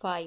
5।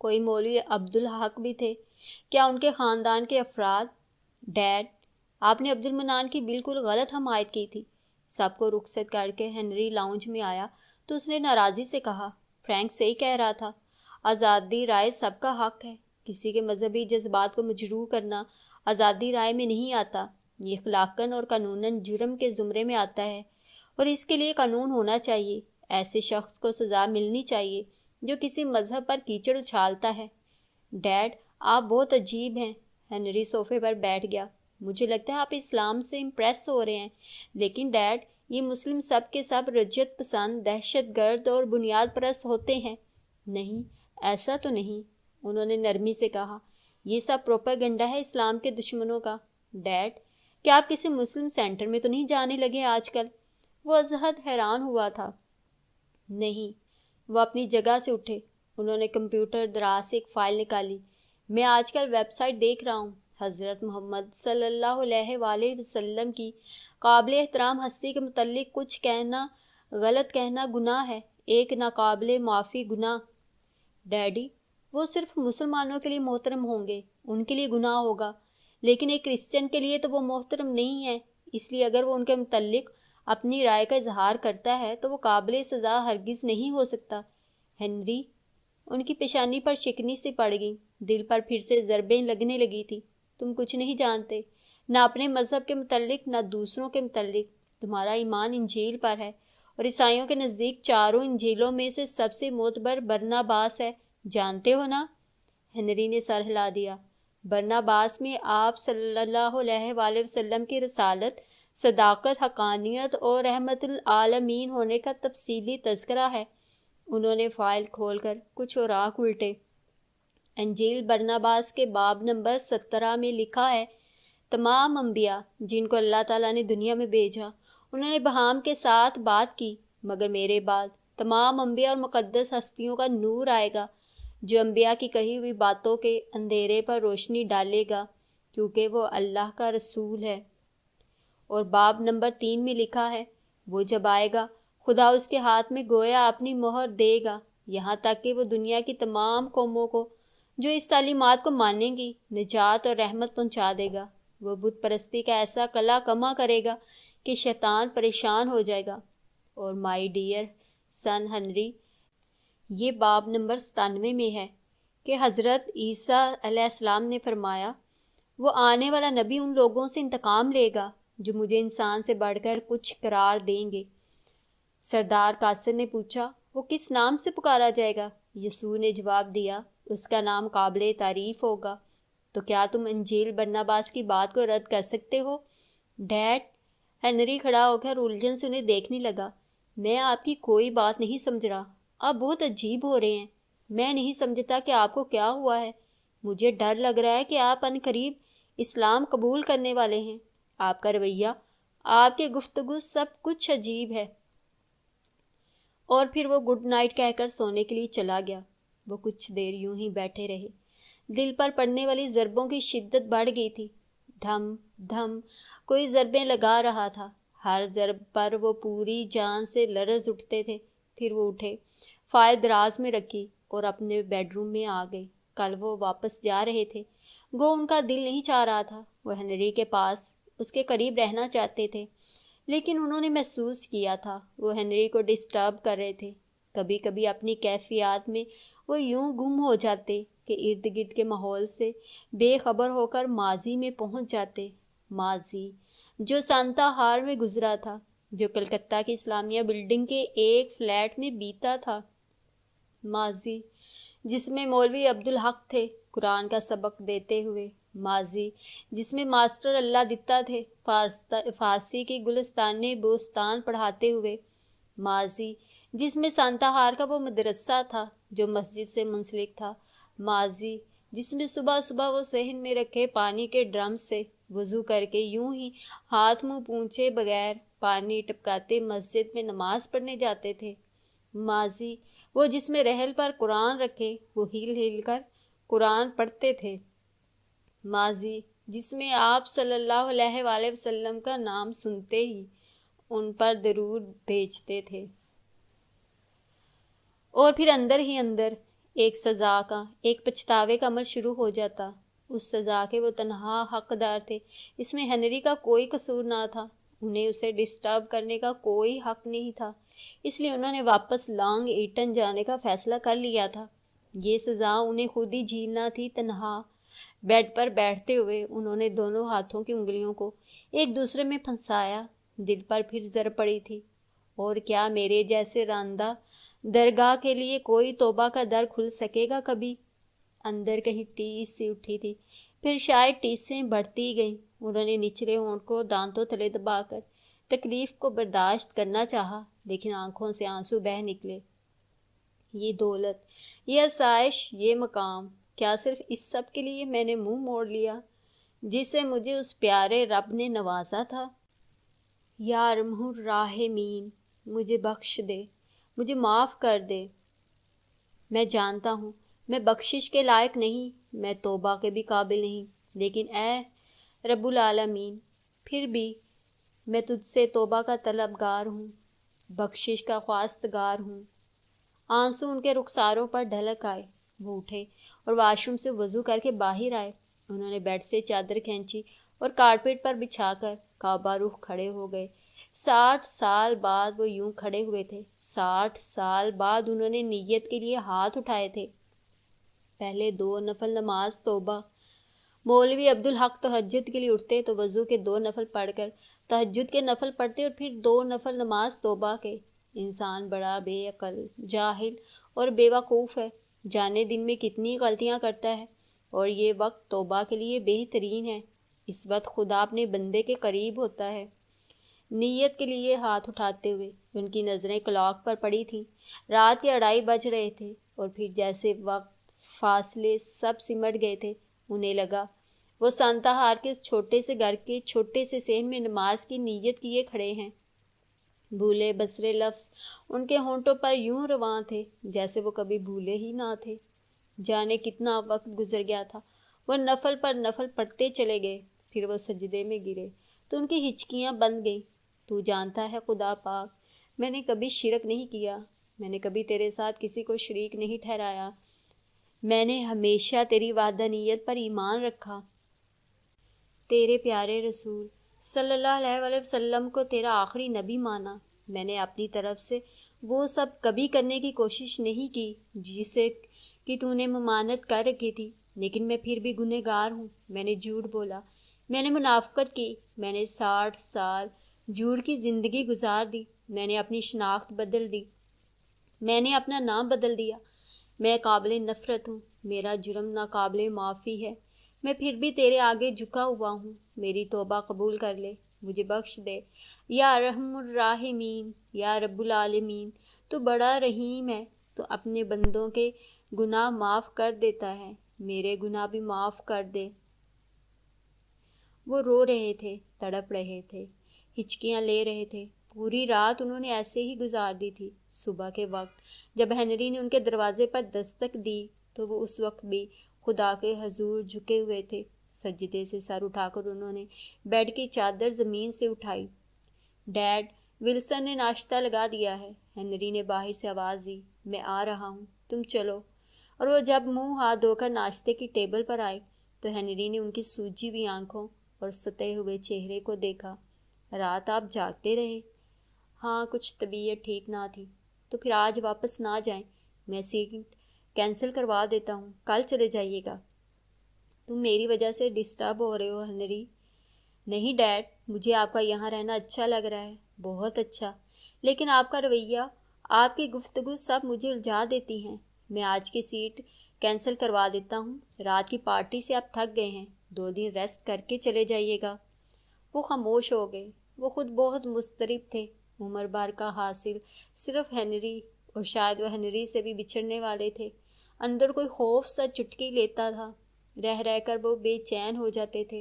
کوئی مولوی عبدالحق بھی تھے؟ کیا ان کے خاندان کے افراد؟ ڈیڈ، آپ نے عبد المنان کی بالکل غلط حمایت کی تھی۔ سب کو رخصت کر کے ہنری لاؤنج میں آیا تو اس نے ناراضی سے کہا، فرینک صحیح کہہ رہا تھا، آزادی رائے سب کا حق ہے۔ کسی کے مذہبی جذبات کو مجروح کرنا آزادی رائے میں نہیں آتا، یہ اخلاقاً اور قانوناً جرم کے زمرے میں آتا ہے، اور اس کے لیے قانون ہونا چاہیے۔ ایسے شخص کو سزا ملنی چاہیے جو کسی مذہب پر کیچڑ اچھالتا ہے۔ ڈیڈ، آپ بہت عجیب ہیں۔ ہنری صوفے پر بیٹھ گیا۔ مجھے لگتا ہے آپ اسلام سے امپریس ہو رہے ہیں، لیکن ڈیڈ، یہ مسلم سب کے سب رجعت پسند، دہشت گرد اور بنیاد پرست ہوتے ہیں۔ نہیں، ایسا تو نہیں، انہوں نے نرمی سے کہا۔ یہ سب پروپیگنڈا ہے اسلام کے دشمنوں کا۔ ڈیڈ، کیا آپ کسی مسلم سینٹر میں تو نہیں جانے لگے آج کل؟ وہ ازحد حیران ہوا تھا۔ نہیں۔ وہ اپنی جگہ سے اٹھے۔ انہوں نے کمپیوٹر دراز سے ایک فائل نکالی۔ میں آج کل ویب سائٹ دیکھ رہا ہوں۔ حضرت محمد صلی اللہ علیہ وآلہ وسلم کی قابل احترام ہستی کے متعلق کچھ کہنا، غلط کہنا گناہ ہے، ایک ناقابل معافی گناہ۔ ڈیڈی، وہ صرف مسلمانوں کے لیے محترم ہوں گے، ان کے لیے گناہ ہوگا، لیکن ایک کرسچن کے لیے تو وہ محترم نہیں ہے، اس لیے اگر وہ ان کے متعلق اپنی رائے کا اظہار کرتا ہے تو وہ قابل سزا ہرگز نہیں ہو سکتا۔ ہنری، ان کی پیشانی پر شکنی سی پڑ گئی، دل پر پھر سے ضربیں لگنے لگی تھی۔ تم کچھ نہیں جانتے، نہ اپنے مذہب کے متعلق نہ دوسروں کے متعلق۔ تمہارا ایمان انجیل پر ہے، اور عیسائیوں کے نزدیک چاروں انجیلوں میں سے سب سے معتبر برناباس ہے، جانتے ہو نا؟ ہنری نے سر ہلا دیا۔ برناباس میں آپ صلی اللہ علیہ وآلہ وسلم کی رسالت، صداقت، حقانیت اور رحمت العالمین ہونے کا تفصیلی تذکرہ ہے۔ انہوں نے فائل کھول کر کچھ اوراق الٹے۔ انجیل برناباس کے باب نمبر 17 میں لکھا ہے، تمام انبیاء جن کو اللہ تعالیٰ نے دنیا میں بھیجا، انہوں نے بہام کے ساتھ بات کی، مگر میرے بعد تمام انبیاء اور مقدس ہستیوں کا نور آئے گا، جو انبیاء کی کہی ہوئی باتوں کے اندھیرے پر روشنی ڈالے گا، کیونکہ وہ اللہ کا رسول ہے۔ اور باب نمبر 3 میں لکھا ہے، وہ جب آئے گا خدا اس کے ہاتھ میں گویا اپنی مہر دے گا، یہاں تک کہ وہ دنیا کی تمام قوموں کو جو اس تعلیمات کو مانیں گی نجات اور رحمت پہنچا دے گا۔ وہ بت پرستی کا ایسا قلع کما کرے گا کہ شیطان پریشان ہو جائے گا۔ اور مائی ڈیئر سن ہنری، یہ باب نمبر 97 میں ہے کہ حضرت عیسیٰ علیہ السلام نے فرمایا، وہ آنے والا نبی ان لوگوں سے انتقام لے گا جو مجھے انسان سے بڑھ کر کچھ قرار دیں گے۔ سردار قاصر نے پوچھا، وہ کس نام سے پکارا جائے گا؟ یسوع نے جواب دیا، اس کا نام قابل تعریف ہوگا۔ تو کیا تم انجیل برناباس کی بات کو رد کر سکتے ہو؟ ڈیڈ، ہنری کھڑا ہو کر الجھن سے انہیں دیکھنے لگا۔ میں آپ کی کوئی بات نہیں سمجھ رہا، آپ بہت عجیب ہو رہے ہیں۔ میں نہیں سمجھتا کہ آپ کو کیا ہوا ہے۔ مجھے ڈر لگ رہا ہے کہ آپ ان قریب اسلام قبول کرنے والے ہیں۔ آپ کا رویہ، آپ کے گفتگو، سب کچھ عجیب ہے۔ اور پھر وہ گڈ نائٹ کہہ کر سونے کے لیے چلا گیا۔ وہ کچھ دیر یوں ہی بیٹھے رہے۔ دل پر پڑنے والی ضربوں کی شدت بڑھ گئی تھی۔ دھم دھم کوئی ضربیں لگا رہا تھا۔ ہر ضرب پر وہ پوری جان سے لرز اٹھتے تھے۔ پھر وہ اٹھے، فائل دراز میں رکھی اور اپنے بیڈ روم میں آ گئے۔ کل وہ واپس جا رہے تھے، گو ان کا دل نہیں چاہ رہا تھا۔ وہ ہنری کے پاس، اس کے قریب رہنا چاہتے تھے، لیکن انہوں نے محسوس کیا تھا وہ ہنری کو ڈسٹرب کر رہے تھے۔ کبھی کبھی اپنی کیفیات میں وہ یوں گم ہو جاتے کہ ارد گرد کے ماحول سے بے خبر ہو کر ماضی میں پہنچ جاتے۔ ماضی جو سانتا ہار میں گزرا تھا، جو کلکتہ کی اسلامیہ بلڈنگ کے ایک فلیٹ میں بیتا تھا۔ ماضی جس میں مولوی عبدالحق تھے قرآن کا سبق دیتے ہوئے۔ ماضی جس میں ماسٹر اللہ دتا تھے فارسی کی گلستان بوستان پڑھاتے ہوئے۔ ماضی جس میں سانتا ہار کا وہ مدرسہ تھا جو مسجد سے منسلک تھا۔ ماضی جس میں صبح صبح وہ صحن میں رکھے پانی کے ڈرم سے وضو کر کے یوں ہی ہاتھ منہ پونچھے بغیر پانی ٹپکاتے مسجد میں نماز پڑھنے جاتے تھے۔ ماضی وہ جس میں رحل پر قرآن رکھے وہ ہل ہل کر قرآن پڑھتے تھے۔ ماضی جس میں آپ صلی اللہ علیہ وآلہ وسلم کا نام سنتے ہی ان پر درود بھیجتے تھے۔ اور پھر اندر ہی اندر ایک سزا کا، ایک پچھتاوے کا عمل شروع ہو جاتا۔ اس سزا کے وہ تنہا حقدار تھے، اس میں ہنری کا کوئی قصور نہ تھا، انہیں اسے ڈسٹرب کرنے کا کوئی حق نہیں تھا، اس لیے انہوں نے واپس لانگ ایٹن جانے کا فیصلہ کر لیا تھا۔ یہ سزا انہیں خود ہی جھیلنا تھی۔ تنہا بیڈ پر بیٹھتے ہوئے انہوں نے دونوں ہاتھوں کی انگلیوں کو ایک دوسرے میں پھنسایا، دل پر پھر زر پڑی تھی، اور کیا میرے جیسے راندہ درگاہ کے لیے کوئی توبہ کا در کھل سکے گا کبھی؟ اندر کہیں ٹیس سی اٹھی تھی، پھر شاید ٹیسیں بڑھتی گئیں۔ انہوں نے نچلے ہونٹ کو دانتوں تلے دبا کر تکلیف کو برداشت کرنا چاہا، لیکن آنکھوں سے آنسو بہہ نکلے۔ یہ دولت، یہ آسائش، یہ مقام، کیا صرف اس سب کے لیے میں نے منہ موڑ لیا جس سے مجھے اس پیارے رب نے نوازا تھا؟ یا ارحم الراحمین، مجھے بخش دے، مجھے معاف کر دے۔ میں جانتا ہوں میں بخشش کے لائق نہیں، میں توبہ کے بھی قابل نہیں، لیکن اے رب العالمین، پھر بھی میں تجھ سے توبہ کا طلبگار ہوں، بخشش کا خواستگار ہوں۔ آنسو ان کے رخساروں پر ڈھلک آئے۔ وہ اٹھے اور واش روم سے وضو کر کے باہر آئے۔ انہوں نے بیڈ سے چادر کھینچی اور کارپیٹ پر بچھا کر کعبہ رخ کھڑے ہو گئے۔ 60 سال بعد وہ یوں کھڑے ہوئے تھے، 60 سال بعد انہوں نے نیت کے لیے ہاتھ اٹھائے تھے۔ پہلے 2 نفل نماز توبہ۔ مولوی عبدالحق تہجد کے لیے اٹھتے تو وضو کے 2 نفل پڑھ کر تہجد کے نفل پڑھتے اور پھر 2 نفل نماز توبہ کے۔ انسان بڑا بے عقل، جاہل اور بے وقوف ہے، جانے دن میں کتنی غلطیاں کرتا ہے، اور یہ وقت توبہ کے لیے بہترین ہے۔ اس وقت خدا اپنے بندے کے قریب ہوتا ہے۔ نیت کے لیے ہاتھ اٹھاتے ہوئے ان کی نظریں کلاک پر پڑی تھیں۔ رات کے 2:30 بج رہے تھے، اور پھر جیسے وقت فاصلے سب سمٹ گئے تھے، انہیں لگا وہ سانتا ہار کے چھوٹے سے گھر کے چھوٹے سے صحن میں نماز کی نیت کیے کھڑے ہیں۔ بھولے بسرے لفظ ان کے ہونٹوں پر یوں رواں تھے جیسے وہ کبھی بھولے ہی نہ تھے۔ جانے کتنا وقت گزر گیا تھا، وہ نفل پر نفل پڑھتے چلے گئے، پھر وہ سجدے میں گرے تو ان کی ہچکیاں بند گئیں۔ تو جانتا ہے خدا پاک، میں نے کبھی شرک نہیں کیا، میں نے کبھی تیرے ساتھ کسی کو شریک نہیں ٹھہرایا، میں نے ہمیشہ تیری وحدانیت پر ایمان رکھا، تیرے پیارے رسول صلی اللہ علیہ وسلم کو تیرا آخری نبی مانا۔ میں نے اپنی طرف سے وہ سب کبھی کرنے کی کوشش نہیں کی جسے کہ تو نے ممانعت کر رکھی تھی، لیکن میں پھر بھی گنہگار ہوں۔ میں نے جھوٹ بولا، میں نے منافقت کی، میں نے 60 سال جھوٹ کی زندگی گزار دی، میں نے اپنی شناخت بدل دی، میں نے اپنا نام بدل دیا، میں قابل نفرت ہوں، میرا جرم ناقابل معافی ہے، میں پھر بھی تیرے آگے جھکا ہوا ہوں، میری توبہ قبول کر لے، مجھے بخش دے۔ یا ارحم الراحمین، یا رب العالمین، تو بڑا رحیم ہے، تو اپنے بندوں کے گناہ معاف کر دیتا ہے، میرے گناہ بھی معاف کر دے۔ وہ رو رہے تھے، تڑپ رہے تھے، ہچکیاں لے رہے تھے۔ پوری رات انہوں نے ایسے ہی گزار دی تھی۔ صبح کے وقت جب ہنری نے ان کے دروازے پر دستک دی تو وہ اس وقت بھی خدا کے حضور جھکے ہوئے تھے۔ سجدے سے سر اٹھا کر انہوں نے بیڈ کی چادر زمین سے اٹھائی۔ ڈیڈ، ولسن نے ناشتہ لگا دیا ہے، ہنری نے باہر سے آواز دی۔ میں آ رہا ہوں، تم چلو۔ اور وہ جب منہ ہاتھ دھو کر ناشتے کی ٹیبل پر آئے تو ہنری نے ان کی سوجی ہوئی آنکھوں اور ستے ہوئے چہرے کو دیکھا۔ رات آپ جاگتے رہے؟ ہاں، کچھ طبیعت ٹھیک نہ تھی۔ تو پھر آج واپس نہ جائیں، میں سیٹ کینسل کروا دیتا ہوں، کل چلے جائیے گا۔ تم میری وجہ سے ڈسٹرب ہو رہے ہو ہنری۔ نہیں ڈیڈ، مجھے آپ کا یہاں رہنا اچھا لگ رہا ہے، بہت اچھا، لیکن آپ کا رویہ، آپ کی گفتگو سب مجھے الجھا دیتی ہیں۔ میں آج کی سیٹ کینسل کروا دیتا ہوں، رات کی پارٹی سے آپ تھک گئے ہیں، 2 دن ریسٹ کر کے چلے جائیے گا۔ وہ خاموش ہو گئے۔ وہ خود بہت مضطرب تھے۔ عمر بھر کا حاصل صرف ہنری، اور شاید وہ ہنری سے بھی بچھڑنے والے تھے۔ اندر کوئی خوف سا چٹکی لیتا تھا، رہ رہ کر وہ بے چین ہو جاتے تھے،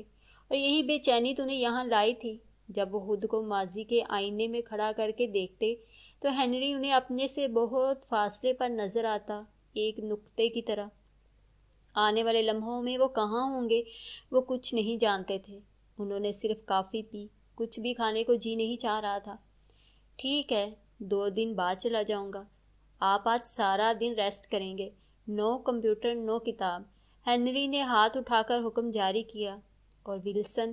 اور یہی بے چینی تو انہیں یہاں لائی تھی۔ جب وہ خود کو ماضی کے آئینے میں کھڑا کر کے دیکھتے تو ہنری انہیں اپنے سے بہت فاصلے پر نظر آتا، ایک نقطے کی طرح۔ آنے والے لمحوں میں وہ کہاں ہوں گے وہ کچھ نہیں جانتے تھے۔ انہوں نے صرف کافی پی، کچھ بھی کھانے کو جی نہیں چاہ رہا تھا۔ ٹھیک ہے، 2 دن بعد چلا جاؤں گا، آپ آج سارا دن ریسٹ کریں گے، نو کمپیوٹر نو کتاب۔ ہنری نے ہاتھ اٹھا کر حکم جاری کیا۔ اور ولسن،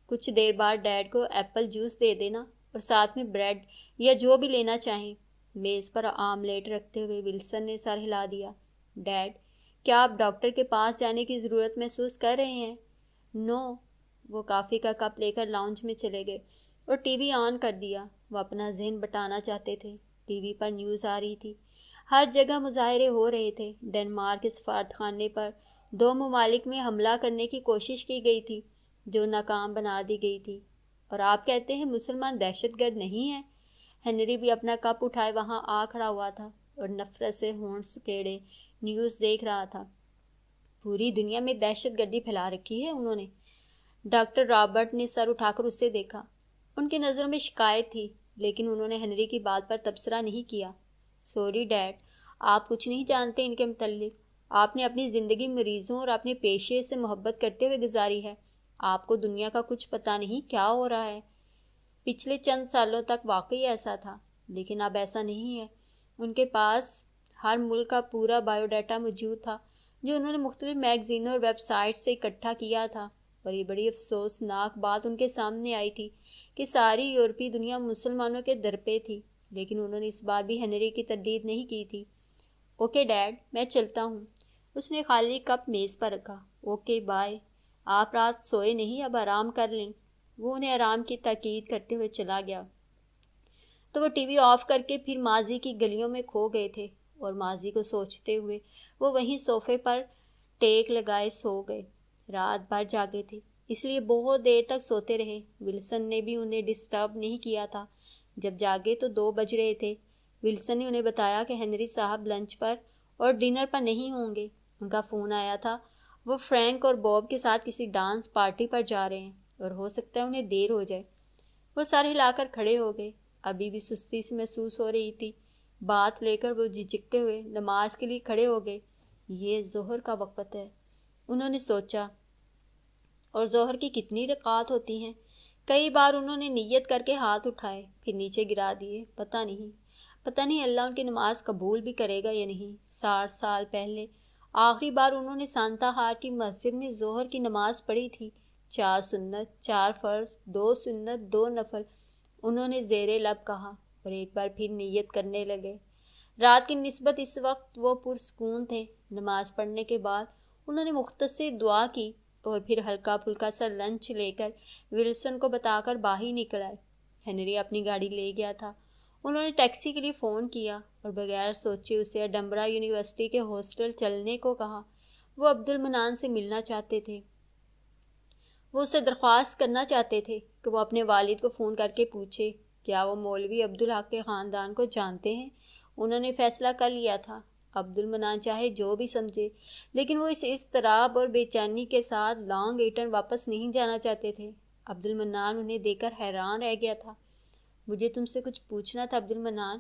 کچھ دیر بعد ڈیڈ کو ایپل جوس دے دینا اور ساتھ میں بریڈ یا جو بھی لینا چاہیں۔ میز پر آملیٹ رکھتے ہوئے ولسن نے سر ہلا دیا۔ ڈیڈ، کیا آپ ڈاکٹر کے پاس جانے کی ضرورت محسوس کر رہے ہیں؟ نو۔ وہ کافی کا کپ لے کر لاؤنج میں چلے گئے اور ٹی وی آن کر دیا۔ وہ اپنا ذہن بٹانا چاہتے تھے۔ ٹی وی پر نیوز آ رہی تھی۔ ہر جگہ مظاہرے ہو رہے تھے۔ ڈنمارک کے سفارتخانے پر 2 ممالک میں حملہ کرنے کی کوشش کی گئی تھی جو ناکام بنا دی گئی تھی۔ اور آپ کہتے ہیں مسلمان دہشت گرد نہیں ہیں؟ ہنری بھی اپنا کپ اٹھائے وہاں آ کھڑا ہوا تھا اور نفرت سے ہونٹ سکیڑے نیوز دیکھ رہا تھا۔ پوری دنیا میں دہشت گردی پھیلا رکھی ہے انہوں نے۔ ڈاکٹر رابرٹ نے سر اٹھا کر اسے دیکھا۔ ان کی نظروں میں شکایت تھی، لیکن انہوں نے ہنری کی بات پر تبصرہ نہیں کیا۔ سوری ڈیڈ، آپ کچھ نہیں جانتے ان کے متعلق۔ آپ نے اپنی زندگی مریضوں اور اپنے پیشے سے محبت کرتے ہوئے گزاری ہے۔ آپ کو دنیا کا کچھ پتہ نہیں کیا ہو رہا ہے۔ پچھلے چند سالوں تک واقعی ایسا تھا، لیکن اب ایسا نہیں ہے۔ ان کے پاس ہر ملک کا پورا بایو ڈیٹا موجود تھا جو انہوں نے مختلف میگزینوں اور ویب سائٹ سے اکٹھا کیا تھا۔ اور یہ بڑی افسوسناک بات ان کے سامنے آئی تھی کہ ساری یورپی دنیا مسلمانوں کے در پہ تھی، لیکن انہوں نے اس بار بھی ہنری کی تردید نہیں کی تھی۔ اوکے ڈیڈ، میں چلتا ہوں۔ اس نے خالی کپ میز پر رکھا۔ Okay bye. آپ رات سوئے نہیں، اب آرام کر لیں۔ وہ انہیں آرام کی تاکید کرتے ہوئے چلا گیا۔ تو وہ ٹی وی آف کر کے پھر ماضی کی گلیوں میں کھو گئے تھے اور ماضی کو سوچتے ہوئے وہ وہیں صوفے پر ٹیک لگائے سو گئے۔ رات بھر جاگے تھے، اس لیے بہت دیر تک سوتے رہے۔ ولسن نے بھی انہیں ڈسٹرب نہیں کیا تھا۔ جب جاگے تو 2 بج رہے تھے۔ ولسن نے انہیں بتایا کہ ہنری صاحب لنچ پر اور ڈنر پر نہیں ہوں گے۔ ان کا فون آیا تھا۔ وہ فرینک اور بوب کے ساتھ کسی ڈانس پارٹی پر جا رہے ہیں اور ہو سکتا ہے انہیں دیر ہو جائے۔ وہ سر ہلا کر کھڑے ہو گئے۔ ابھی بھی سستی سی محسوس ہو رہی تھی۔ بات لے کر وہ جھجکتے ہوئے نماز کے لیے کھڑے ہو گئے۔ یہ ظہر کا وقت ہے، انہوں نے سوچا، اور ظہر کی کتنی رکعات ہوتی ہیں؟ کئی بار انہوں نے نیت کر کے ہاتھ اٹھائے، پھر نیچے گرا دیے۔ پتہ نہیں اللہ ان کی نماز قبول بھی کرے گا یا نہیں۔ 60 سال پہلے آخری بار انہوں نے سانتا ہار کی مسجد میں ظہر کی نماز پڑھی تھی۔ 4 سنت، 4 فرض، 2 سنت، 2 نفل، انہوں نے زیر لب کہا اور ایک بار پھر نیت کرنے لگے۔ رات کی نسبت اس وقت وہ پرسکون تھے۔ نماز پڑھنے کے بعد انہوں نے مختصر دعا کی اور پھر ہلکا پھلکا سا لنچ لے کر ولسن کو بتا کر باہر نکل آئے۔ ہنری اپنی گاڑی لے گیا تھا۔ انہوں نے ٹیکسی کے لیے فون کیا اور بغیر سوچے اسے ایڈنبرا یونیورسٹی کے ہاسٹل چلنے کو کہا۔ وہ عبد المنان سے ملنا چاہتے تھے۔ وہ اسے درخواست کرنا چاہتے تھے کہ وہ اپنے والد کو فون کر کے پوچھے کیا وہ مولوی عبدالحق کے خاندان کو جانتے ہیں۔ انہوں نے فیصلہ کر لیا تھا، عبد المنان چاہے جو بھی سمجھے، لیکن وہ اس اضطراب اور بے چینی کے ساتھ لانگ ایٹن واپس نہیں جانا چاہتے تھے۔ عبد المنان انہیں دیکھ کر حیران رہ گیا تھا۔ مجھے تم سے کچھ پوچھنا تھا عبد المنان۔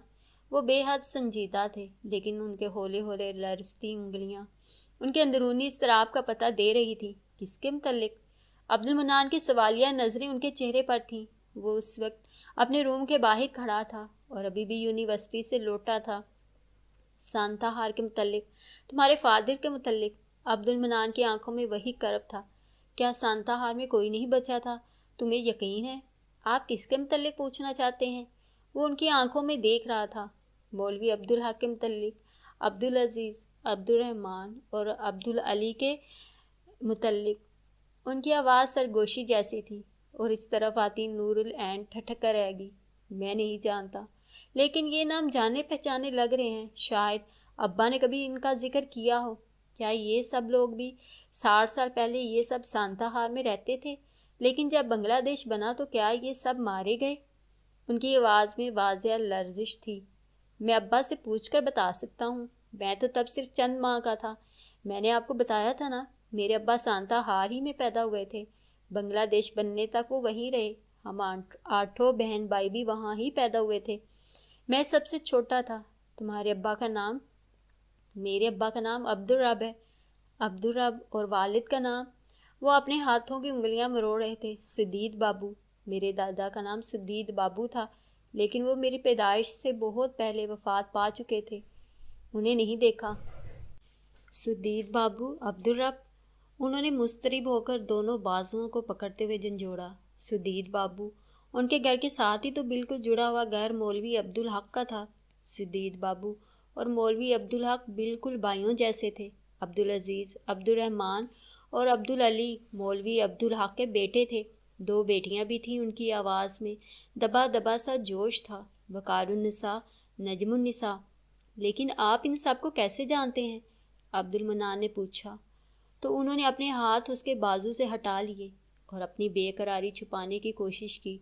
وہ بے حد سنجیدہ تھے، لیکن ان کے ہولے ہولے لرزتی انگلیاں ان کے اندرونی اضطراب کا پتہ دے رہی تھی۔ کس کے متعلق؟ عبد المنان کی سوالیہ نظریں ان کے چہرے پر تھیں۔ وہ اس وقت اپنے روم کے باہر کھڑا تھا اور ابھی بھی یونیورسٹی سے لوٹا تھا۔ سانتا ہار کے متعلق، تمہارے فادر کے متعلق؟ عبد المنان کی آنکھوں میں وہی کرب تھا۔ کیا سانتا ہار میں کوئی نہیں بچا تھا؟ تمہیں یقین ہے؟ آپ کس کے متعلق پوچھنا چاہتے ہیں؟ وہ ان کی آنکھوں میں دیکھ رہا تھا۔ مولوی عبدالحق کے متعلق، عبدالعزیز، عبدالرحمان اور عبدالعلی کے متعلق۔ ان کی آواز سرگوشی جیسی تھی اور اس طرف آتی نور العین ٹھٹک کر رہ گئی۔ میں نہیں جانتا، لیکن یہ نام جانے پہچانے لگ رہے ہیں۔ شاید ابا نے کبھی ان کا ذکر کیا ہو۔ کیا یہ سب لوگ بھی 60 سال پہلے یہ سب سانتا ہار میں رہتے تھے؟ لیکن جب بنگلہ دیش بنا تو کیا یہ سب مارے گئے؟ ان کی آواز میں واضح لرزش تھی۔ میں ابا سے پوچھ کر بتا سکتا ہوں، میں تو تب صرف چند ماہ کا تھا۔ میں نے آپ کو بتایا تھا نا، میرے ابا سانتا ہار ہی میں پیدا ہوئے تھے۔ بنگلہ دیش بننے تک وہ وہیں رہے۔ ہم 8 بہن بھائی بھی وہاں ہی پیدا ہوئے تھے۔ میں سب سے چھوٹا تھا۔ تمہارے ابا کا نام؟ میرے ابا کا نام عبدالرب ہے۔ عبدالرب، اور والد کا نام؟ وہ اپنے ہاتھوں کی انگلیاں مروڑ رہے تھے۔ سدید بابو۔ میرے دادا کا نام سدید بابو تھا، لیکن وہ میری پیدائش سے بہت پہلے وفات پا چکے تھے۔ انہیں نہیں دیکھا۔ سدید بابو، عبدالرب، انہوں نے مضطرب ہو کر دونوں بازوؤں کو پکڑتے ہوئے جھنجھوڑا۔ سدید بابو، ان کے گھر کے ساتھ ہی تو بالکل جڑا ہوا گھر مولوی عبدالحق کا تھا۔ سدید بابو اور مولوی عبدالحق بالکل بھائیوں جیسے تھے۔ عبدالعزیز، عبدالرحمن اور عبدالعلی مولوی عبدالحق کے بیٹے تھے۔ 2 بیٹیاں بھی تھیں۔ ان کی آواز میں دبا دبا سا جوش تھا۔ وقار النساء، نجم النساء۔ لیکن آپ ان سب کو کیسے جانتے ہیں؟ عبدالمنان نے پوچھا۔ تو انہوں نے اپنے ہاتھ اس کے بازو سے ہٹا لیے اور اپنی بے قراری چھپانے کی کوشش کی۔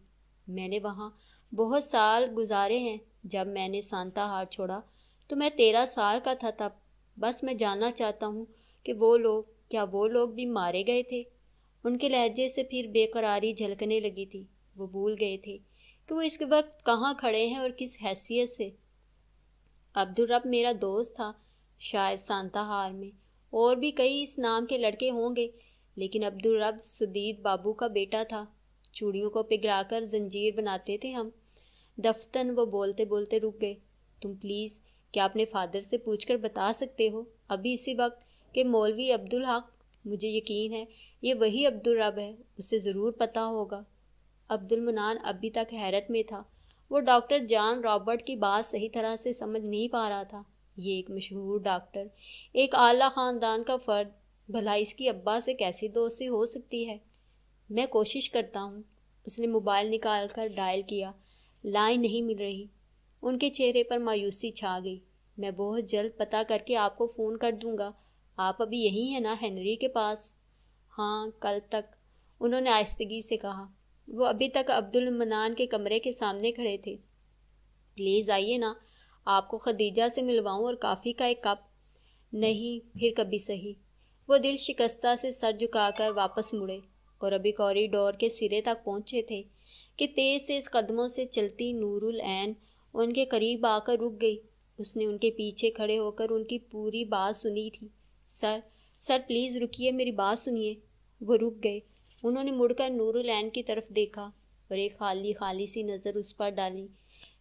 میں نے وہاں بہت سال گزارے ہیں۔ جب میں نے سانتا ہار چھوڑا تو میں 13 سال کا تھا تب۔ بس میں جاننا چاہتا ہوں کہ کیا وہ لوگ بھی مارے گئے تھے؟ ان کے لہجے سے پھر بے قراری جھلکنے لگی تھی۔ وہ بھول گئے تھے کہ وہ اس وقت کہاں کھڑے ہیں اور کس حیثیت سے۔ عبدالرب میرا دوست تھا، شاید سانتا ہار میں اور بھی کئی اس نام کے لڑکے ہوں گے، لیکن عبدالرب سدید بابو کا بیٹا تھا۔ چوڑیوں کو پگھلا کر زنجیر بناتے تھے ہم۔ دفتن وہ بولتے بولتے رک گئے۔ تم پلیز کیا اپنے فادر سے پوچھ کر بتا سکتے ہو ابھی اسی وقت کہ مولوی عبدالحق؟ مجھے یقین ہے یہ وہی عبدالرب ہے، اسے ضرور پتہ ہوگا۔ عبدالمنان ابھی تک حیرت میں تھا۔ وہ ڈاکٹر جان رابرٹ کی بات صحیح طرح سے سمجھ نہیں پا رہا تھا۔ یہ ایک مشہور ڈاکٹر، ایک اعلیٰ خاندان کا فرد، بھلا اس کی ابا سے کیسی دوستی ہو سکتی ہے؟ میں کوشش کرتا ہوں۔ اس نے موبائل نکال کر ڈائل کیا۔ لائن نہیں مل رہی۔ ان کے چہرے پر مایوسی چھا گئی۔ میں بہت جلد پتہ کر کے آپ کو فون کر دوں گا۔ آپ ابھی یہیں ہیں نا ہنری کے پاس؟ ہاں، کل تک، انہوں نے آہستگی سے کہا۔ وہ ابھی تک عبدالمنان کے کمرے کے سامنے کھڑے تھے۔ پلیز آئیے نا، آپ کو خدیجہ سے ملواؤں اور کافی کا ایک کپ؟ نہیں، پھر کبھی سہی۔ وہ دل شکستہ سے سر جھکا کر واپس مڑے اور ابھی کوریڈور کے سرے تک پہنچے تھے کہ تیز تیز قدموں سے چلتی نور العین ان کے قریب آ کر رک گئی۔ اس نے ان کے پیچھے کھڑے ہو کر ان کی پوری بات سنی تھی۔ سر پلیز رکیے، میری بات سنیے۔ وہ رک گئے۔ انہوں نے مڑ کر نور العین کی طرف دیکھا اور ایک خالی سی نظر اس پر ڈالی۔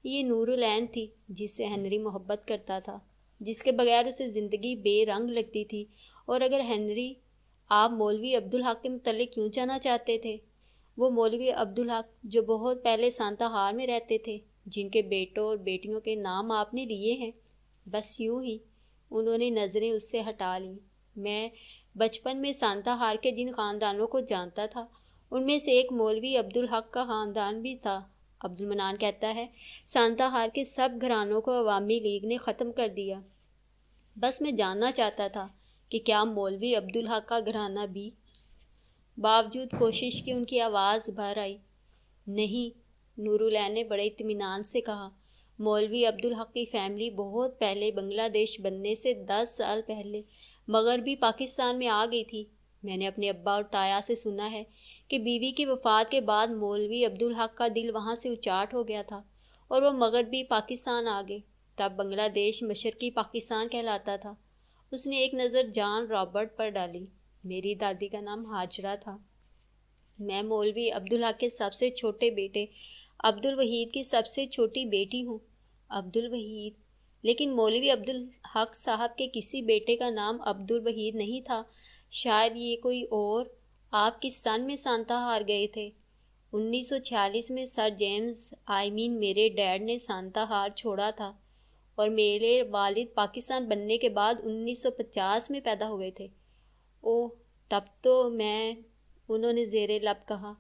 یہ نور العین تھی جس سے ہنری محبت کرتا تھا، جس کے بغیر اسے زندگی بے رنگ لگتی تھی۔ اور اگر ہنری، آپ مولوی عبدالحق کے متعلق کیوں جاننا چاہتے تھے؟ وہ مولوی عبدالحق جو بہت پہلے سانتا ہار میں رہتے تھے، جن کے بیٹوں اور بیٹیوں کے نام آپ نے لیے ہیں؟ بس یوں ہی۔ انہوں نے نظریں اس سے ہٹا لیں۔ میں بچپن میں سانتا ہار کے جن خاندانوں کو جانتا تھا ان میں سے ایک مولوی عبدالحق کا خاندان بھی تھا۔ عبدالمنان کہتا ہے سانتا ہار کے سب گھرانوں کو عوامی لیگ نے ختم کر دیا۔ بس میں جاننا چاہتا تھا کہ کیا مولوی عبدالحق کا گھرانہ بھی؟ باوجود کوشش کی ان کی آواز بھر آئی۔ نہیں، نور العین نے بڑے اطمینان سے کہا۔ مولوی عبدالحق کی فیملی بہت پہلے بنگلہ دیش بننے سے 10 سال پہلے مغربی پاکستان میں آ گئی تھی۔ میں نے اپنے ابا اور تایا سے سنا ہے کہ بیوی کی وفات کے بعد مولوی عبدالحق کا دل وہاں سے اچاٹ ہو گیا تھا اور وہ مغربی پاکستان آ گئے۔ تب بنگلہ دیش مشرقی پاکستان کہلاتا تھا۔ اس نے ایک نظر جان رابرٹ پر ڈالی۔ میری دادی کا نام ہاجرہ تھا۔ میں مولوی عبدالحق کے سب سے چھوٹے بیٹے عبدالوحید کی سب سے چھوٹی بیٹی ہوں۔ عبدالوحید؟ لیکن مولوی عبدالحق صاحب کے کسی بیٹے کا نام عبدالوحید نہیں تھا۔ شاید یہ کوئی اور۔ آپ کس سن میں سانتا ہار گئے تھے؟ 1946 میں سر جیمز میرے ڈیڈ نے سانتا ہار چھوڑا تھا اور میرے والد پاکستان بننے کے بعد 1950 میں پیدا ہوئے تھے۔ اوہ، تب تو میں، انہوں نے زیر لب کہا۔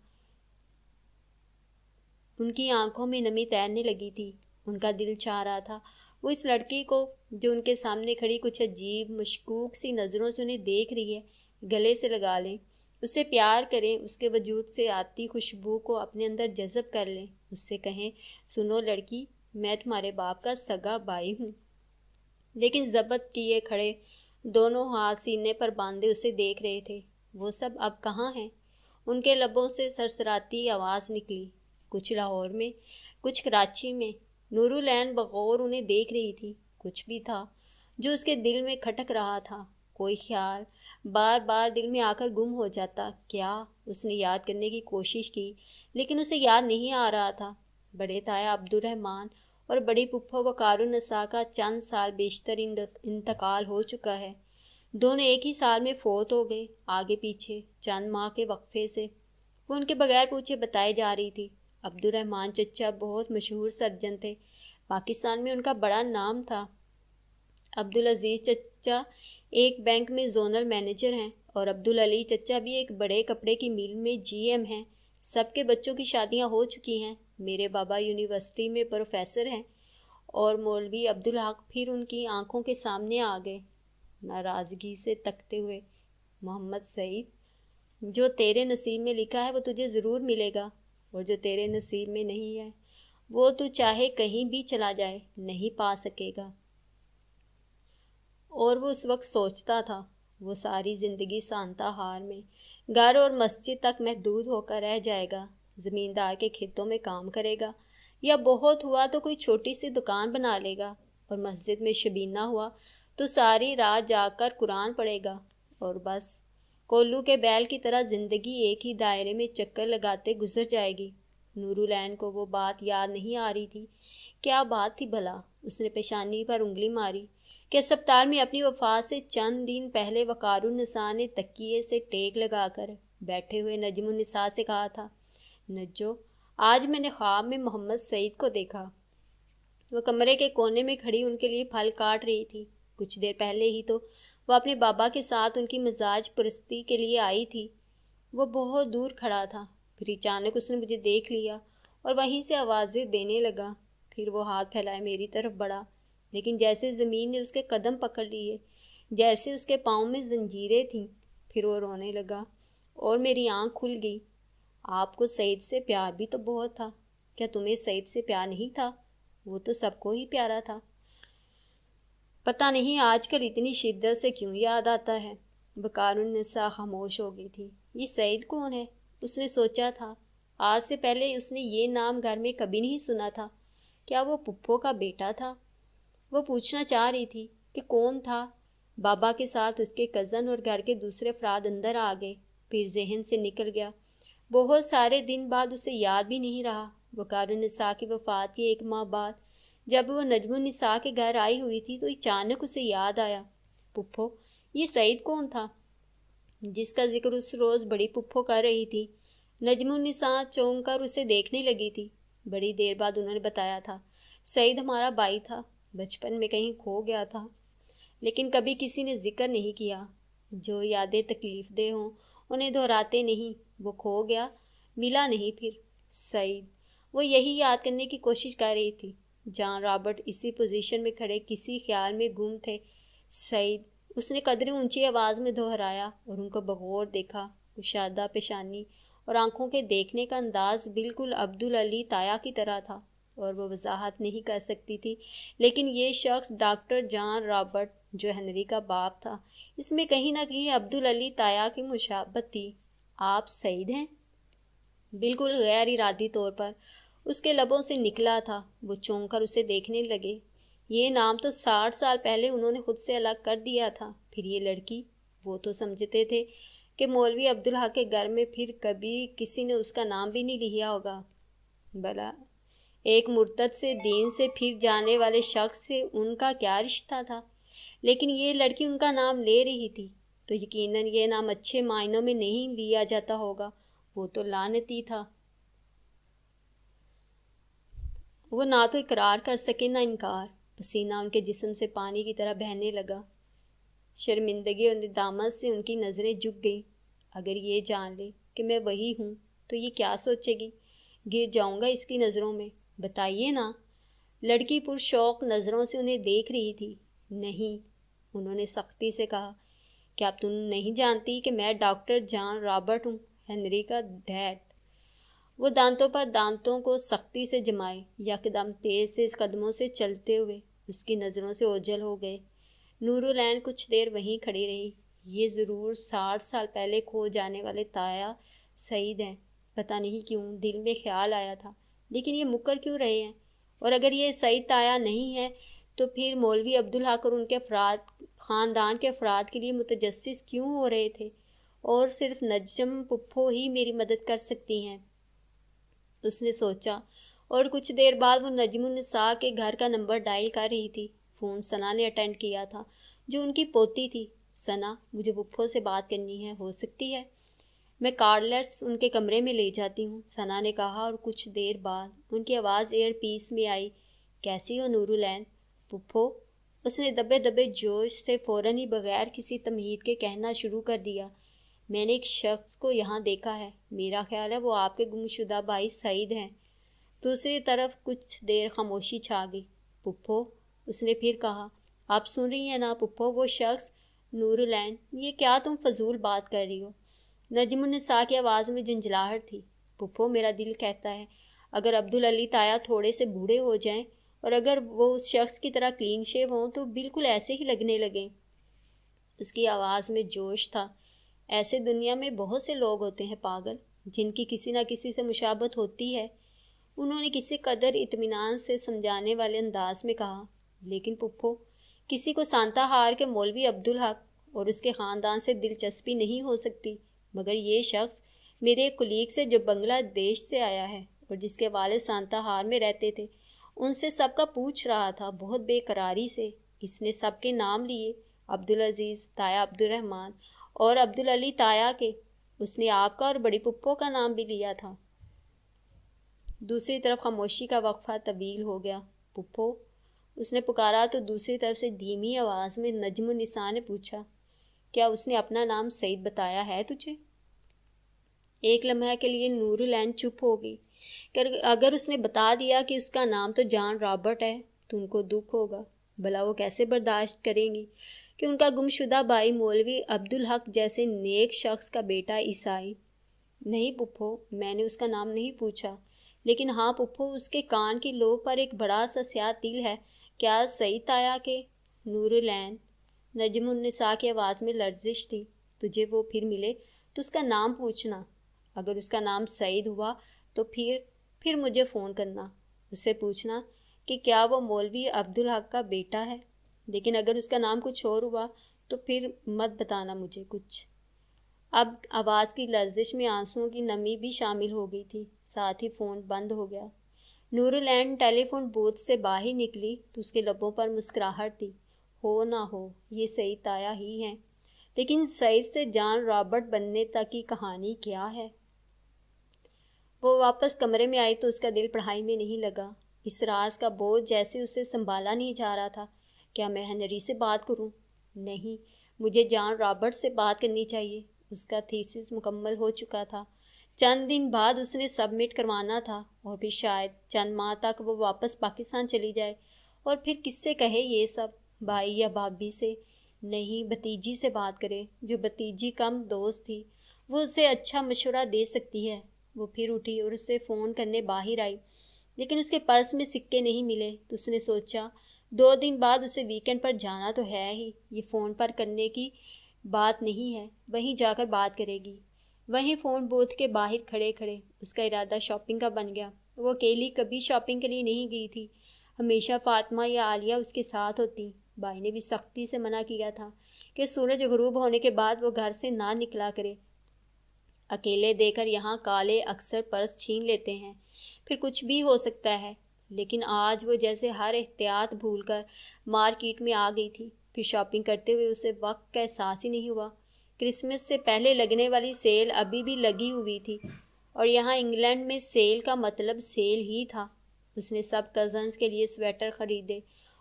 ان کی آنکھوں میں نمی تیرنے لگی تھی۔ ان کا دل چاہ رہا تھا وہ اس لڑکی کو جو ان کے سامنے کھڑی کچھ عجیب مشکوک سی نظروں سے انہیں دیکھ رہی ہے گلے سے لگا لیں، اسے پیار کریں، اس کے وجود سے آتی خوشبو کو اپنے اندر جذب کر لیں، اس سے کہیں سنو لڑکی، میں تمہارے باپ کا سگا بھائی ہوں۔ لیکن ضبط کیے کھڑے، دونوں ہاتھ سینے پر باندھے اسے دیکھ رہے تھے۔ وہ سب اب کہاں ہیں؟ ان کے لبوں سے سرسراتی آواز نکلی۔ کچھ لاہور میں، کچھ کراچی میں۔ نور العین بغور انہیں دیکھ رہی تھی۔ کچھ بھی تھا جو اس کے دل میں کھٹک رہا تھا، کوئی خیال بار بار دل میں آ کر گم ہو جاتا۔ کیا؟ اس نے یاد کرنے کی کوشش کی لیکن اسے یاد نہیں آ رہا تھا۔ بڑے تایا عبدالرحمن اور بڑی پھپھو وقار النساء کا چند سال بیشتر انتقال ہو چکا ہے۔ دونوں ایک ہی سال میں فوت ہو گئے، آگے پیچھے چند ماہ کے وقفے سے۔ وہ ان کے بغیر پوچھے بتائی جا رہی تھی۔ عبدالرحمن چچا بہت مشہور سرجن تھے، پاکستان میں ان کا بڑا نام تھا۔ عبدالعزیز چچا ایک بینک میں زونل مینیجر ہیں، اور عبدالعلی چچا بھی ایک بڑے کپڑے کی مل میں جی ایم ہیں۔ سب کے بچوں کی شادیاں ہو چکی ہیں۔ میرے بابا یونیورسٹی میں پروفیسر ہیں، اور مولوی عبدالحق پھر ان کی آنکھوں کے سامنے آ گئے، ناراضگی سے تکتے ہوئے۔ محمد سعید، جو تیرے نصیب میں لکھا ہے وہ تجھے ضرور ملے گا، اور جو تیرے نصیب میں نہیں ہے وہ تو چاہے کہیں بھی چلا جائے نہیں پا سکے گا۔ اور وہ اس وقت سوچتا تھا، وہ ساری زندگی سانتا ہار میں گھر اور مسجد تک محدود ہو کر رہ جائے گا، زمیندار کے کھیتوں میں کام کرے گا، یا بہت ہوا تو کوئی چھوٹی سی دکان بنا لے گا، اور مسجد میں شبینہ ہوا تو ساری رات جا کر قرآن پڑھے گا، اور بس کولو کے بیل کی طرح زندگی ایک ہی دائرے میں چکر لگاتے گزر جائے گی۔ نورالعین کو وہ بات یاد نہیں آ رہی تھی۔ کیا بات تھی بھلا؟ اس نے پیشانی پر انگلی ماری کہ اسپتال میں اپنی وفات سے چند دن پہلے وقار النساء نے تکیے سے ٹیک لگا کر بیٹھے ہوئے نجم النساء سے کہا تھا، نجو، آج میں نے خواب میں محمد سعید کو دیکھا۔ وہ کمرے کے کونے میں کھڑی ان کے لیے پھل کاٹ رہی تھی۔ کچھ دیر پہلے ہی تو وہ اپنے بابا کے ساتھ ان کی مزاج پرستی کے لیے آئی تھی۔ وہ بہت دور کھڑا تھا، پھر اچانک اس نے مجھے دیکھ لیا اور وہیں سے آوازیں دینے لگا۔ پھر وہ ہاتھ پھیلائے میری طرف بڑھا، لیکن جیسے زمین نے اس کے قدم پکڑ لیے، جیسے اس کے پاؤں میں زنجیریں تھیں۔ پھر وہ رونے لگا اور میری آنکھ کھل گئی۔ آپ کو سعید سے پیار بھی تو بہت تھا، کیا تمہیں سعید سے پیار نہیں تھا؟ وہ تو سب کو ہی پیارا تھا۔ پتہ نہیں آج کل اتنی شدت سے کیوں یاد آتا ہے۔ وقار النساء خاموش ہو گئی تھی۔ یہ سعید کون ہے؟ اس نے سوچا تھا۔ آج سے پہلے اس نے یہ نام گھر میں کبھی نہیں سنا تھا۔ کیا وہ پھپھو کا بیٹا تھا؟ وہ پوچھنا چاہ رہی تھی کہ کون تھا۔ بابا کے ساتھ اس کے کزن اور گھر کے دوسرے افراد اندر آ گئے، پھر ذہن سے نکل گیا۔ بہت سارے دن بعد اسے یاد بھی نہیں رہا۔ وقار النساء کی وفات کے 1 ماہ بعد جب وہ نجم النساء کے گھر آئی ہوئی تھی تو اچانک اسے یاد آیا، پھپھو، یہ سعید کون تھا جس کا ذکر اس روز بڑی پھپھو کر رہی تھی؟ نجم النساء چونک کر اسے دیکھنے لگی تھی۔ بڑی دیر بعد انہوں نے بتایا تھا، سعید ہمارا بھائی تھا، بچپن میں کہیں کھو گیا تھا، لیکن کبھی کسی نے ذکر نہیں کیا۔ جو یادیں تکلیف دہ ہوں انہیں دہراتے نہیں۔ وہ کھو گیا، ملا نہیں پھر۔ سعید، وہ یہی یاد کرنے کی کوشش کر رہی تھی۔ جان رابرٹ اسی پوزیشن میں کھڑے کسی خیال میں گم تھے۔ سعید، اس نے قدرے اونچی آواز میں دہرایا اور ان کو بغور دیکھا۔ کشادہ پیشانی اور آنکھوں کے دیکھنے کا انداز بالکل عبدالعلی طایا کی طرح تھا، اور وہ وضاحت نہیں کر سکتی تھی، لیکن یہ شخص ڈاکٹر جان رابرٹ جو ہنری کا باپ تھا، اس میں کہیں نہ کہیں عبدالعلی طایا کی مشابہت تھی۔ آپ سعید ہیں؟ بالکل غیر ارادی طور پر اس کے لبوں سے نکلا تھا۔ وہ چونک کر اسے دیکھنے لگے۔ یہ نام تو 60 سال پہلے انہوں نے خود سے الگ کر دیا تھا۔ پھر یہ لڑکی، وہ تو سمجھتے تھے کہ مولوی عبدالحق کے گھر میں پھر کبھی کسی نے اس کا نام بھی نہیں لیا ہوگا۔ بھلا ایک مرتد سے دین سے پھر جانے والے شخص سے ان کا کیا رشتہ تھا؟ لیکن یہ لڑکی ان کا نام لے رہی تھی تو یقیناً یہ نام اچھے معنوں میں نہیں لیا جاتا ہوگا۔ وہ تو لعنتی تھا۔ وہ نہ تو اقرار کر سکے نہ انکار۔ پسینہ ان کے جسم سے پانی کی طرح بہنے لگا۔ شرمندگی اور ندامت سے ان کی نظریں جھک گئیں۔ اگر یہ جان لے کہ میں وہی ہوں تو یہ کیا سوچے گی؟ گر جاؤں گا اس کی نظروں میں، بتائیے نا۔ لڑکی پرشوق نظروں سے انہیں دیکھ رہی تھی۔ نہیں، انہوں نے سختی سے کہا، کیا تم نہیں جانتی کہ میں ڈاکٹر جان رابرٹ ہوں، ہنری کا ڈیڈ؟ وہ دانتوں پر دانتوں کو سختی سے جمائے، یکدم تیز قدموں سے چلتے ہوئے اس کی نظروں سے اوجھل ہو گئے۔ نورالعین کچھ دیر وہیں کھڑی رہی۔ یہ ضرور 60 سال پہلے کھو جانے والے طایا سعید ہیں۔ پتہ نہیں کیوں دل میں خیال آیا تھا، لیکن یہ مکر کیوں رہے ہیں؟ اور اگر یہ سعید طایا نہیں ہے تو پھر مولوی عبدالحق اور ان کے خاندان کے افراد کے لیے متجسس کیوں ہو رہے تھے؟ اور صرف نجم پھپھو ہی میری مدد کر سکتی ہیں، اس نے سوچا۔ اور کچھ دیر بعد وہ نجم النساء کے گھر کا نمبر ڈائل کر رہی تھی۔ فون ثنا نے اٹینڈ کیا تھا، جو ان کی پوتی تھی۔ ثنا، مجھے پپھو سے بات کرنی ہے، ہو سکتی ہے؟ میں کارلس ان کے کمرے میں لے جاتی ہوں، ثنا نے کہا، اور کچھ دیر بعد ان کی آواز ایئر پیس میں آئی، کیسی ہو نورالعین؟ پپھو، اس نے دبے دبے جوش سے فوراً ہی بغیر کسی تمہید کے کہنا شروع کر دیا، میں نے ایک شخص کو یہاں دیکھا ہے، میرا خیال ہے وہ آپ کے گم شدہ بھائی سعید ہیں۔ دوسری طرف کچھ دیر خاموشی چھا گئی۔ پپھو، اس نے پھر کہا، آپ سن رہی ہیں نا پپھو، وہ شخص؟ نورالعین، یہ کیا تم فضول بات کر رہی ہو؟ نجم النساء کی آواز میں جھنجھلاہٹ تھی۔ پپھو، میرا دل کہتا ہے اگر عبدالعلی تایا تھوڑے سے بوڑھے ہو جائیں اور اگر وہ اس شخص کی طرح کلین شیو ہوں تو بالکل ایسے ہی لگنے لگیں۔ اس کی آواز میں جوش تھا۔ ایسے دنیا میں بہت سے لوگ ہوتے ہیں پاگل، جن کی کسی نہ کسی سے مشابہت ہوتی ہے، انہوں نے کسی قدر اطمینان سے سمجھانے والے انداز میں کہا۔ لیکن پپھو، کسی کو سانتا ہار کے مولوی عبدالحق اور اس کے خاندان سے دلچسپی نہیں ہو سکتی، مگر یہ شخص میرے ایک کلیگ سے جو بنگلہ دیش سے آیا ہے اور جس کے والد سانتا ہار میں رہتے تھے، ان سے سب کا پوچھ رہا تھا بہت بے قراری سے۔ اس نے سب کے نام لیے، عبدالعزیز، تایا عبدالرحمن اور عبدالعلی تایا کے۔ اس نے آپ کا اور بڑی پپھو کا نام بھی لیا تھا۔ دوسری طرف خاموشی کا وقفہ طویل ہو گیا۔ پپھو، اس نے پکارا تو دوسری طرف سے دھیمی آواز میں نجم النساء نے پوچھا، کیا اس نے اپنا نام سعید بتایا ہے تجھے؟ ایک لمحہ کے لیے نورالعین چپ ہو گئی کہ اگر اس نے بتا دیا کہ اس کا نام تو جان رابرٹ ہے تو ان کو دکھ ہوگا، بھلا وہ کیسے برداشت کریں گی کہ ان کا گم شدہ بھائی مولوی عبدالحق جیسے نیک شخص کا بیٹا عیسائی؟ نہیں پپھو، میں نے اس کا نام نہیں پوچھا، لیکن ہاں پپھو، اس کے کان کی لو پر ایک بڑا سا سیاہ تل ہے، کیا سعید تایا کے؟ نورالعین، نجم النساء کی آواز میں لرزش تھی، تجھے وہ پھر ملے تو اس کا نام پوچھنا، اگر اس کا نام سعید ہوا تو پھر مجھے فون کرنا، اس سے پوچھنا کہ کیا وہ مولوی عبدالحق کا بیٹا ہے، لیکن اگر اس کا نام کچھ اور ہوا تو پھر مت بتانا مجھے کچھ۔ اب آواز کی لرزش میں آنسوؤں کی نمی بھی شامل ہو گئی تھی، ساتھ ہی فون بند ہو گیا۔ نورالعین ٹیلی فون بوتھ سے باہر نکلی تو اس کے لبوں پر مسکراہٹ تھی، ہو نہ ہو یہ سعید تایا ہی ہیں، لیکن سعید سے جان رابرٹ بننے تک کی کہانی کیا ہے؟ وہ واپس کمرے میں آئی تو اس کا دل پڑھائی میں نہیں لگا، اس راز کا بوجھ جیسے اسے سنبھالا نہیں جا رہا تھا۔ کیا میں ہنری سے بات کروں؟ نہیں، مجھے جان رابرٹ سے بات کرنی چاہیے، اس کا تھیسس مکمل ہو چکا تھا، چند دن بعد اس نے سبمٹ کروانا تھا، اور پھر شاید چند ماہ تک وہ واپس پاکستان چلی جائے، اور پھر کس سے کہے یہ سب؟ بھائی یا بھابھی سے؟ نہیں، بھتیجی سے بات کرے، جو بھتیجی کم دوست تھی، وہ اسے اچھا مشورہ دے سکتی ہے۔ وہ پھر اٹھی اور اسے فون کرنے باہر آئی، لیکن اس کے پرس میں سکے نہیں ملے تو اس نے سوچا 2 دن بعد اسے ویکینڈ پر جانا تو ہے ہی، یہ فون پر کرنے کی بات نہیں ہے، وہیں جا کر بات کرے گی۔ وہیں فون بوتھ کے باہر کھڑے کھڑے اس کا ارادہ شاپنگ کا بن گیا۔ وہ اکیلی کبھی شاپنگ کے لیے نہیں گئی تھی، ہمیشہ فاطمہ یا عالیہ اس کے ساتھ ہوتی۔ بھائی نے بھی سختی سے منع کیا تھا کہ سورج غروب ہونے کے بعد وہ گھر سے نہ نکلا کرے، اکیلے دے کر یہاں کالے اکثر پرس چھین لیتے ہیں، پھر کچھ بھی ہو سکتا ہے۔ لیکن آج وہ جیسے ہر احتیاط بھول کر مارکیٹ میں آ گئی تھی، پھر شاپنگ کرتے ہوئے اسے وقت کا احساس ہی نہیں ہوا۔ کرسمس سے پہلے لگنے والی سیل ابھی بھی لگی ہوئی تھی، اور یہاں انگلینڈ میں سیل کا مطلب سیل ہی تھا۔ اس نے سب کزنز کے لیے سویٹر خریدے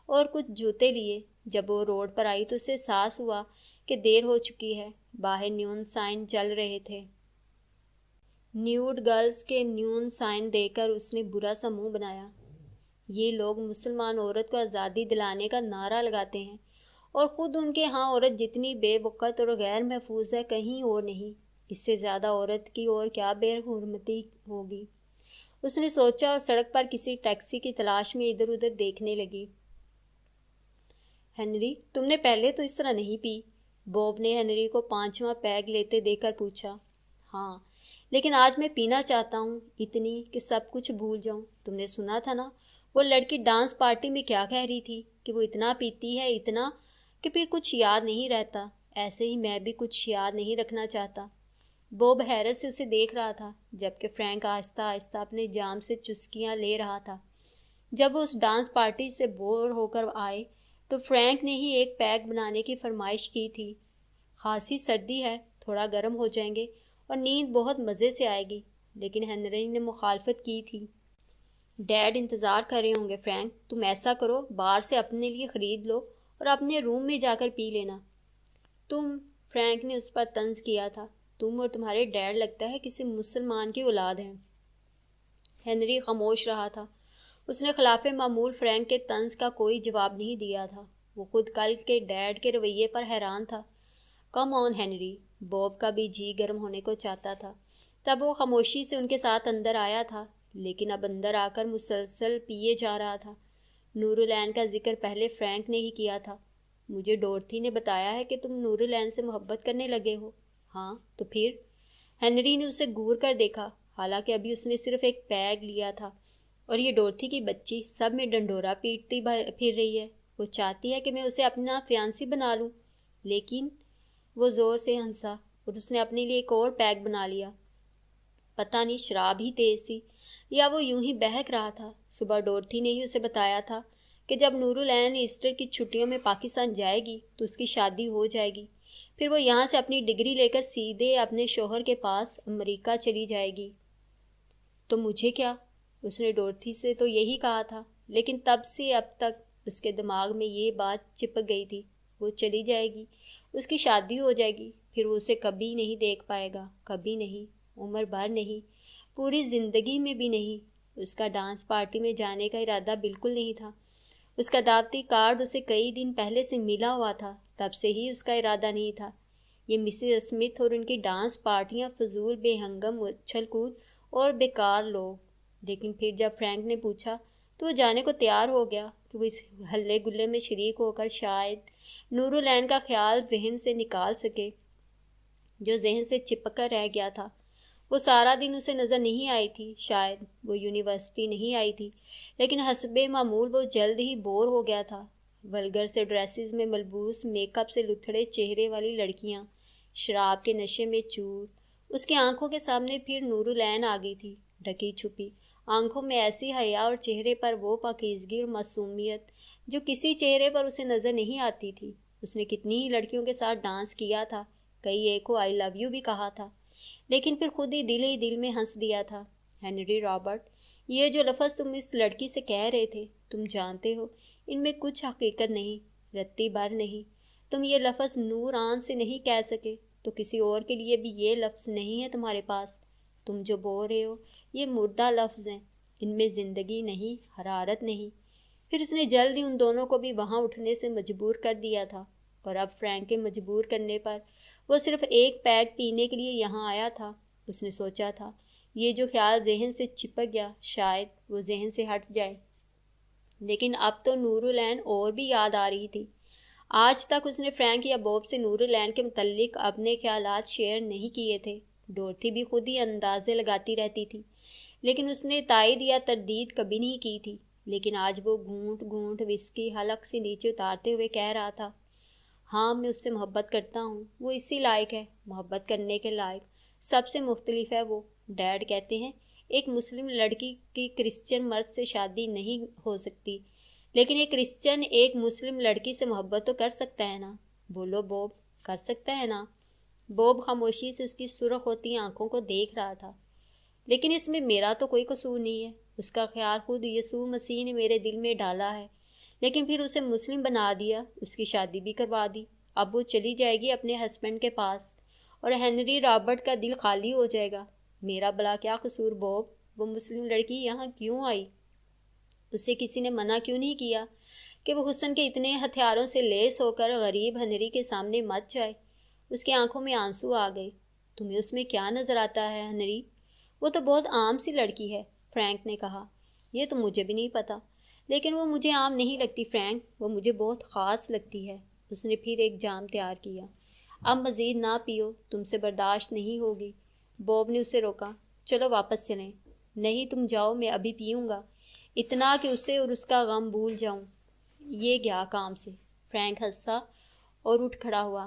اور کچھ جوتے لیے۔ جب وہ روڈ پر آئی تو اسے احساس ہوا کہ دیر ہو چکی ہے، باہر نیون سائن جل رہے تھے۔ نیوڈ گرلز کے نیون سائن دیکھ کر اس نے برا سا منہ بنایا۔ یہ لوگ مسلمان عورت کو آزادی دلانے کا نعرہ لگاتے ہیں، اور خود ان کے ہاں عورت جتنی بے وقت اور غیر محفوظ ہے کہیں اور نہیں، اس سے زیادہ عورت کی اور کیا بے حرمتی ہوگی، اس نے سوچا، اور سڑک پر کسی ٹیکسی کی تلاش میں ادھر ادھر دیکھنے لگی۔ ہنری، تم نے پہلے تو اس طرح نہیں پی؟ بوب نے ہنری کو 5واں پیگ لیتے دیکھ کر پوچھا۔ ہاں، لیکن آج میں پینا چاہتا ہوں، اتنی کہ سب کچھ بھول جاؤں۔ تم نے سنا تھا نا وہ لڑکی ڈانس پارٹی میں کیا کہہ رہی تھی، کہ وہ اتنا پیتی ہے، اتنا کہ پھر کچھ یاد نہیں رہتا۔ ایسے ہی میں بھی کچھ یاد نہیں رکھنا چاہتا۔ بوب حیرت سے اسے دیکھ رہا تھا، جبکہ فرینک آہستہ آہستہ اپنے جام سے چسکیاں لے رہا تھا۔ جب وہ اس ڈانس پارٹی سے بور ہو کر آئے تو فرینک نے ہی ایک پیگ بنانے کی فرمائش کی تھی۔ خاصی سردی ہے، تھوڑا گرم ہو جائیں گے اور نیند بہت مزے سے آئے گی۔ لیکن ہنری نے مخالفت کی تھی۔ ڈیڈ انتظار کر رہے ہوں گے فرینک، تم ایسا کرو، باہر سے اپنے لیے خرید لو اور اپنے روم میں جا کر پی لینا۔ تم، فرینک نے اس پر طنز کیا تھا، تم اور تمہارے ڈیڈ لگتا ہے کسی مسلمان کی اولاد ہیں۔ ہنری خاموش رہا تھا۔ اس نے خلاف معمول فرینک کے طنز کا کوئی جواب نہیں دیا تھا۔ وہ خود کل کے ڈیڈ کے رویے پر حیران تھا۔ کم آن ہنری، بوب کا بھی جی گرم ہونے کو چاہتا تھا۔ تب وہ خاموشی سے ان کے ساتھ اندر آیا تھا، لیکن اب اندر آ کر مسلسل پیے جا رہا تھا۔ نور العین کا ذکر پہلے فرینک نے ہی کیا تھا۔ مجھے ڈورتھی نے بتایا ہے کہ تم نور العین سے محبت کرنے لگے ہو۔ ہاں، تو پھر؟ ہنری نے اسے گور کر دیکھا، حالانکہ ابھی اس نے صرف ایک پیگ لیا تھا، اور یہ ڈورتھی کی بچی سب میں ڈنڈورا پیٹتی پھر رہی ہے۔ وہ چاہتی ہے کہ میں اسے اپنا فیانسی بنا لوں، لیکن وہ زور سے ہنسا اور اس نے اپنے لیے ایک اور پیگ بنا لیا۔ پتہ نہیں شراب ہی تیز تھی یا وہ یوں ہی بہک رہا تھا۔ صبح ڈورتھی نے ہی اسے بتایا تھا کہ جب نور العین ایسٹر کی چھٹیوں میں پاکستان جائے گی تو اس کی شادی ہو جائے گی، پھر وہ یہاں سے اپنی ڈگری لے کر سیدھے اپنے شوہر کے پاس امریکہ چلی جائے گی۔ تو مجھے کیا؟ اس نے ڈورتھی سے تو یہی کہا تھا، لیکن تب سے اب تک اس کے دماغ میں یہ بات چپک گئی تھی۔ وہ چلی جائے گی، اس کی شادی ہو جائے گی، پھر وہ اسے کبھی نہیں دیکھ پائے گا، کبھی نہیں، عمر بھر نہیں، پوری زندگی میں بھی نہیں۔ اس کا ڈانس پارٹی میں جانے کا ارادہ بالکل نہیں تھا۔ اس کا دعوتی کارڈ اسے کئی دن پہلے سے ملا ہوا تھا، تب سے ہی اس کا ارادہ نہیں تھا۔ یہ مسز اسمتھ اور ان کی ڈانس پارٹیاں فضول، بے ہنگم اچھل کود اور بیکار لوگ۔ لیکن پھر جب فرینک نے پوچھا تو وہ جانے کو تیار ہو گیا کہ وہ اس ہلے گلے میں شریک ہو کر شاید نور العین کا خیال ذہن سے نکال سکے، جو ذہن سے چپک کر رہ گیا تھا۔ وہ سارا دن اسے نظر نہیں آئی تھی، شاید وہ یونیورسٹی نہیں آئی تھی، لیکن حسب معمول وہ جلد ہی بور ہو گیا تھا۔ ولگر سے ڈریسز میں ملبوس، میک اپ سے لتھڑے چہرے والی لڑکیاں، شراب کے نشے میں چور۔ اس کی آنکھوں کے سامنے پھر نور العین آ گئی تھی، ڈھکی چھپی، آنکھوں میں ایسی حیا اور چہرے پر وہ پاکیزگی اور معصومیت جو کسی چہرے پر اسے نظر نہیں آتی تھی۔ اس نے کتنی ہی لڑکیوں کے ساتھ ڈانس کیا تھا، کئی ایک کو آئی لو یو بھی کہا تھا، لیکن پھر خود ہی دل میں ہنس دیا تھا۔ ہنری رابرٹ، یہ جو لفظ تم اس لڑکی سے کہہ رہے تھے، تم جانتے ہو ان میں کچھ حقیقت نہیں، رتی بھر نہیں۔ تم یہ لفظ نور آن سے نہیں کہہ سکے تو کسی اور کے لیے بھی یہ لفظ نہیں ہے تمہارے پاس۔ تم جو بول رہے ہو یہ مردہ لفظ ہیں، ان میں زندگی نہیں، حرارت نہیں۔ پھر اس نے جلد ہی ان دونوں کو بھی وہاں اٹھنے سے مجبور کر دیا تھا، اور اب فرینک کے مجبور کرنے پر وہ صرف ایک پیگ پینے کے لیے یہاں آیا تھا۔ اس نے سوچا تھا یہ جو خیال ذہن سے چپک گیا شاید وہ ذہن سے ہٹ جائے، لیکن اب تو نور العین اور بھی یاد آ رہی تھی۔ آج تک اس نے فرینک یا بوب سے نور العین کے متعلق اپنے خیالات شیئر نہیں کیے تھے۔ ڈورتھی بھی خود ہی اندازے لگاتی رہتی تھی، لیکن اس نے تائید یا تردید کبھی نہیں کی تھی۔ لیکن آج وہ گھونٹ گھونٹ وسکی حلق سے نیچے اتارتے ہوئے کہہ رہا تھا، ہاں میں اس سے محبت کرتا ہوں، وہ اسی لائق ہے، محبت کرنے کے لائق، سب سے مختلف ہے وہ۔ ڈیڈ کہتے ہیں ایک مسلم لڑکی کی کرسچن مرد سے شادی نہیں ہو سکتی، لیکن ایک کرسچن ایک مسلم لڑکی سے محبت تو کر سکتا ہے نا؟ بولو بوب، کر سکتا ہے نا؟ بوب خاموشی سے اس کی سرخ ہوتی آنکھوں کو دیکھ رہا تھا۔ لیکن اس میں میرا تو کوئی قصور نہیں ہے، اس کا خیال خود یسوع مسیح نے میرے دل میں ڈالا ہے، لیکن پھر اسے مسلم بنا دیا، اس کی شادی بھی کروا دی۔ اب وہ چلی جائے گی اپنے ہسبینڈ کے پاس اور ہنری رابرٹ کا دل خالی ہو جائے گا۔ میرا بلا کیا قصور بوب؟ وہ مسلم لڑکی یہاں کیوں آئی؟ اسے کسی نے منع کیوں نہیں کیا کہ وہ حسن کے اتنے ہتھیاروں سے لیس ہو کر غریب ہنری کے سامنے مت جائے؟ اس کی آنکھوں میں آنسو آ گئے۔ تمہیں اس میں کیا نظر آتا ہے ہنری؟ وہ تو بہت عام سی لڑکی ہے، فرینک نے کہا۔ یہ تو مجھے بھی نہیں پتا، لیکن وہ مجھے عام نہیں لگتی فرینک، وہ مجھے بہت خاص لگتی ہے۔ اس نے پھر ایک جام تیار کیا۔ اب مزید نہ پیو، تم سے برداشت نہیں ہوگی۔ بوب نے اسے روکا۔ چلو واپس چلیں۔ نہیں تم جاؤ، میں ابھی پیوں گا، اتنا کہ اسے اور اس کا غم بھول جاؤں۔ یہ گیا کام سے۔ فرینک ہنسا اور اٹھ کھڑا ہوا۔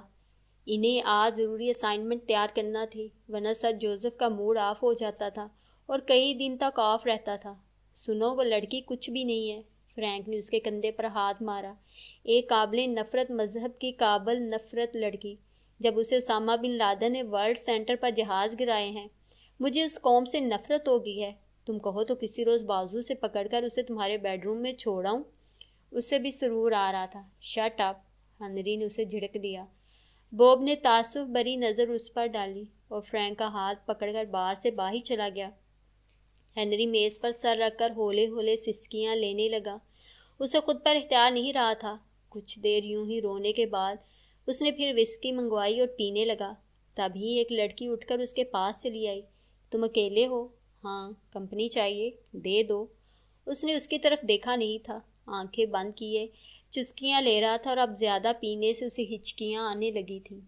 انہیں آج ضروری اسائنمنٹ تیار کرنا تھی، ورنہ سر جوزف کا موڈ آف ہو جاتا تھا اور کئی دن تک آف رہتا تھا۔ سنو، وہ لڑکی کچھ بھی نہیں ہے۔ فرینک نے اس کے کندھے پر ہاتھ مارا۔ ایک قابل نفرت، مذہب کی قابل نفرت لڑکی جب اسے اسامہ بن لادن نے ورلڈ سینٹر پر جہاز گرائے ہیں۔ مجھے اس قوم سے نفرت ہو گئی ہے۔ تم کہو تو کسی روز بازو سے پکڑ کر اسے تمہارے بیڈ روم میں چھوڑاؤں۔ اسے بھی سرور آ رہا تھا۔ شٹ اپ، ہنری نے اسے جھڑک دیا۔ بوب نے تعصب بری نظر اس پر ڈالی اور فرینک کا ہاتھ پکڑ کر بار سے باہر چلا گیا۔ ہنری میز پر سر رکھ کر ہولے ہولے سسکیاں لینے لگا۔ اسے خود پر اختیار نہیں رہا تھا۔ کچھ دیر یوں ہی رونے کے بعد اس نے پھر وسکی منگوائی اور پینے لگا۔ تبھی ایک لڑکی اٹھ کر اس کے پاس چلی آئی۔ تم اکیلے ہو؟ ہاں، کمپنی چاہیے؟ دے دو۔ اس نے اس کی طرف دیکھا نہیں تھا، آنکھیں بند کیے چسکیاں لے رہا تھا اور اب زیادہ پینے سے اسے ہچکیاں آنے لگی تھیں۔